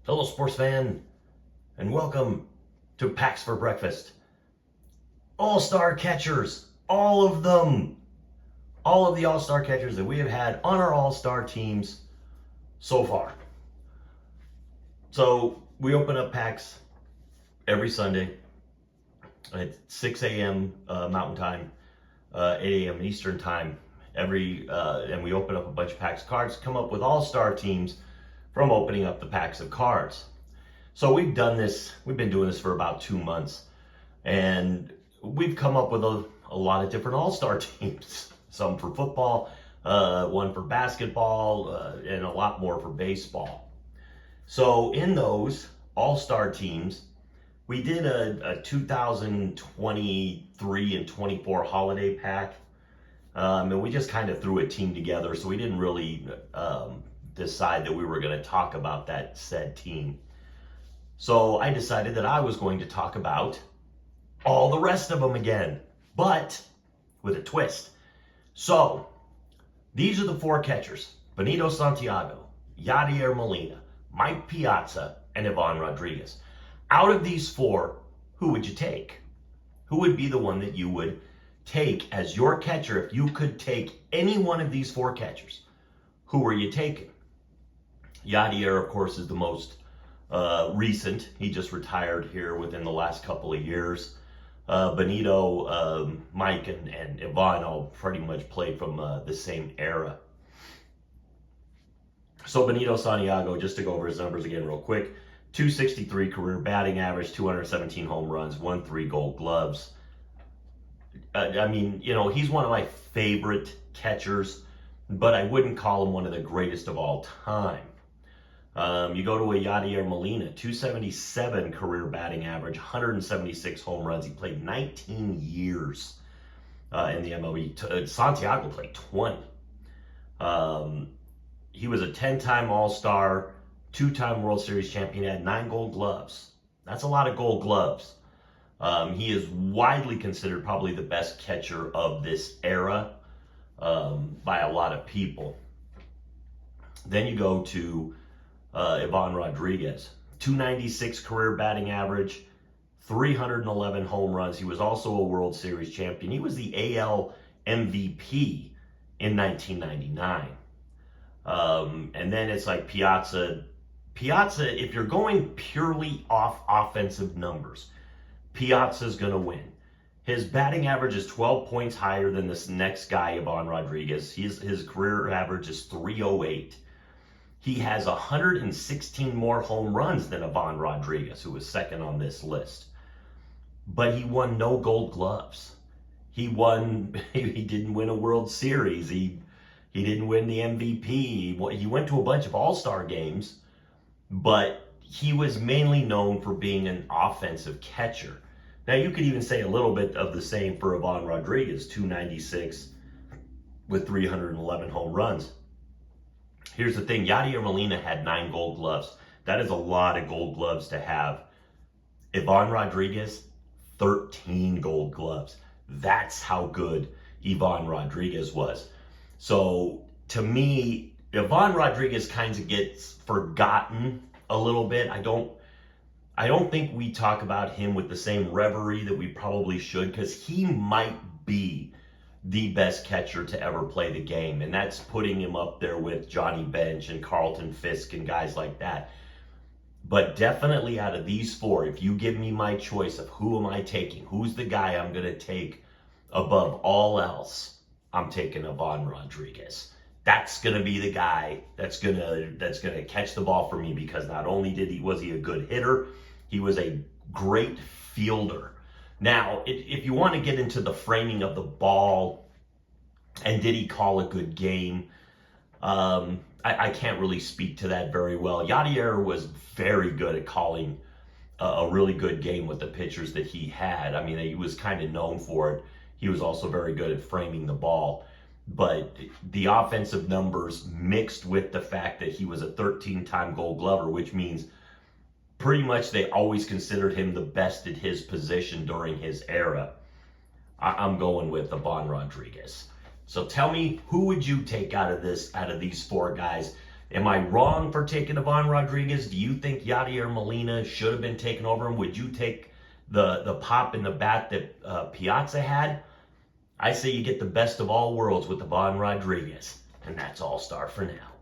Hello, sports fan, and welcome to Packs for Breakfast. All-star catchers, all of them, all of the all-star catchers that we have had on our all-star teams so far. So we open up packs every Sunday at 6 a.m. Mountain Time, 8 a.m. Eastern Time. And we open up a bunch of packs of cards, come up with all-star teams from opening up the packs of cards. So we've been doing this for about 2 months, and we've come up with a lot of different all-star teams. Some for football, one for basketball, and a lot more for baseball. So in those all-star teams, we did a 2023 and 24 holiday pack, and we just kind of threw a team together, so we didn't really decide that we were going to talk about that said team. So I decided that I was going to talk about all the rest of them again, but with a twist. So these are the 4 catchers: Benito Santiago, Yadier Molina, Mike Piazza, and Ivan Rodriguez. Out of these 4, who would you take? Who would be the one that you would take as your catcher if you could take any one of these 4 catchers? Who are you taking? Yadier, of course, is the most recent. He just retired here within the last couple of years. Benito, Mike, and Ivan all pretty much played from the same era. So Benito Santiago, just to go over his numbers again real quick: 263 career batting average, 217 home runs, won 3 Gold Gloves. I mean, he's one of my favorite catchers, but I wouldn't call him one of the greatest of all time. You go to a Yadier Molina, 277 career batting average, 176 home runs. He played 19 years in the MLB. Santiago played 20. He was a 10-time All-Star, 2-time World Series champion, had 9 Gold Gloves. That's a lot of Gold Gloves. He is widely considered probably the best catcher of this era by a lot of people. Then you go to Ivan Rodriguez, 296 career batting average, 311 home runs. He was also a World Series champion. He was the AL MVP in 1999. And then it's like Piazza, if you're going purely off offensive numbers, Piazza's going to win. His batting average is 12 points higher than this next guy, Ivan Rodriguez. His career average is 308. He has 116 more home runs than Ivan Rodriguez, who was second on this list. But he won no Gold Gloves. He didn't win a World Series. He didn't win the MVP. He went to a bunch of all-star games, but he was mainly known for being an offensive catcher. Now, you could even say a little bit of the same for Ivan Rodriguez, 296 with 311 home runs. Here's the thing: Yadier Molina had 9 Gold Gloves. That is a lot of Gold Gloves to have. Ivan Rodriguez, 13 Gold Gloves. That's how good Ivan Rodriguez was. So to me, Ivan Rodriguez kind of gets forgotten a little bit. I don't think we talk about him with the same reverie that we probably should, because he might be the best catcher to ever play the game, and that's putting him up there with Johnny Bench and Carlton Fisk and guys like that. But definitely out of these 4, if you give me my choice of who am I taking, who's the guy I'm going to take above all else, I'm taking Ivan Rodriguez. That's going to be the guy that's going to catch the ball for me, because not only was he a good hitter, he was a great fielder. Now, if you want to get into the framing of the ball and did he call a good game, I can't really speak to that very well. Yadier was very good at calling a really good game with the pitchers that he had. I mean, he was kind of known for it. He was also very good at framing the ball. But the offensive numbers mixed with the fact that he was a 13-time Gold Glover, which means pretty much they always considered him the best at his position during his era. I'm going with Ivan Rodriguez. So tell me, who would you take out of these 4 guys? Am I wrong for taking Ivan Rodriguez? Do you think Yadier Molina should have been taken over him? Would you take the pop in the bat that Piazza had? I say you get the best of all worlds with Ivan Rodriguez. And that's All-Star for now.